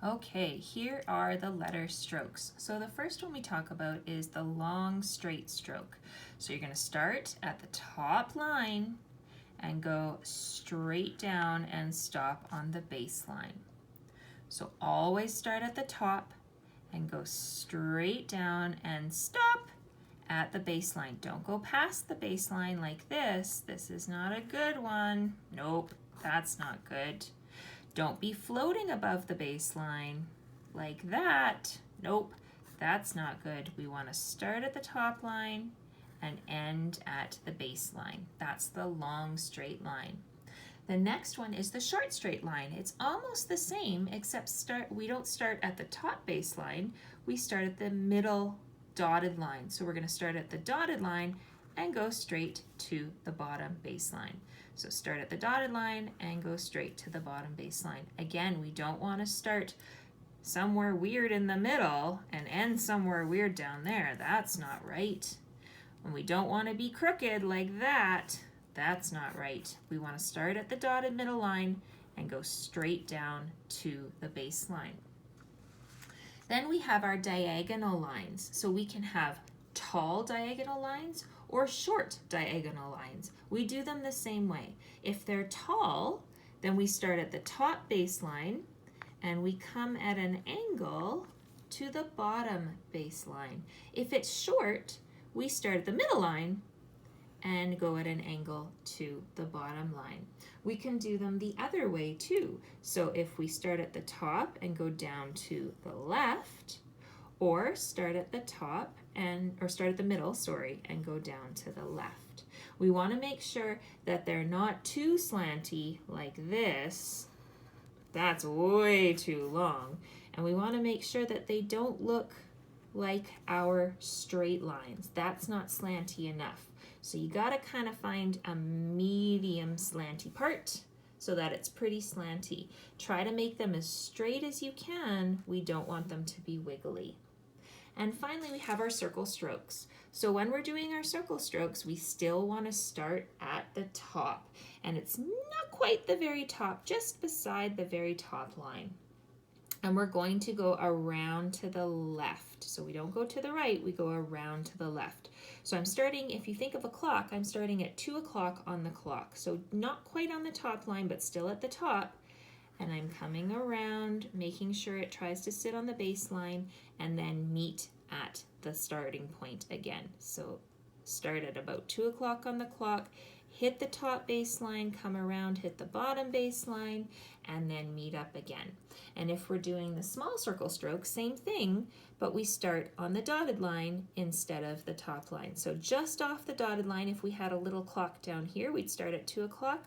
Okay, here are the letter strokes. So the first one we talk about is the long straight stroke. So you're going to start at the top line and go straight down and stop on the baseline. So always start at the top and go straight down and stop at the baseline. Don't go past the baseline like this. This is not a good one. Nope, that's not good. Don't be floating above the baseline like that. Nope, that's not good. We want to start at the top line and end at the baseline. That's the long straight line. The next one is the short straight line. It's almost the same, except we don't start at the top baseline. We start at the middle dotted line. So we're going to start at the dotted line and go straight to the bottom baseline. So start at the dotted line and go straight to the bottom baseline. Again, we don't want to start somewhere weird in the middle and end somewhere weird down there. That's not right. And we don't want to be crooked like that. That's not right. We want to start at the dotted middle line and go straight down to the baseline. Then we have our diagonal lines. So we can have tall diagonal lines or short diagonal lines. We do them the same way. If they're tall, then we start at the top baseline and we come at an angle to the bottom baseline. If it's short, we start at the middle line and go at an angle to the bottom line. We can do them the other way too. So if we start at the top and go down to the left, or start at the top or start at the middle, and go down to the left. We want to make sure that they're not too slanty like this. That's way too long. And we want to make sure that they don't look like our straight lines. That's not slanty enough. So you got to kind of find a medium slanty part so that it's pretty slanty. Try to make them as straight as you can. We don't want them to be wiggly. And finally, we have our circle strokes. So when we're doing our circle strokes, we still want to start at the top. And it's not quite the very top, just beside the very top line. And we're going to go around to the left. So we don't go to the right, we go around to the left. So I'm starting, if you think of a clock, I'm starting at 2 o'clock on the clock. So not quite on the top line, but still at the top. And I'm coming around, making sure it tries to sit on the baseline and then meet at the starting point again. So start at about 2 o'clock on the clock, hit the top baseline, come around, hit the bottom baseline, and then meet up again. And if we're doing the small circle stroke, same thing, but we start on the dotted line instead of the top line. So just off the dotted line, if we had a little clock down here, we'd start at 2 o'clock,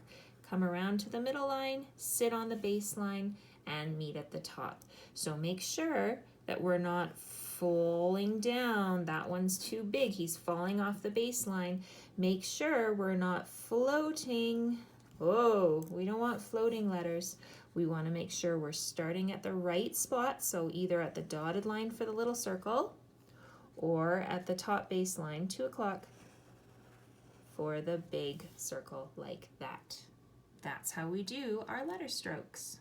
come around to the middle line, sit on the baseline, and meet at the top. So make sure that we're not falling down. That one's too big. He's falling off the baseline. Make sure we're not floating. Oh, we don't want floating letters. We want to make sure we're starting at the right spot, so either at the dotted line for the little circle or at the top baseline, 2 o'clock, for the big circle like that. That's how we do our letter strokes.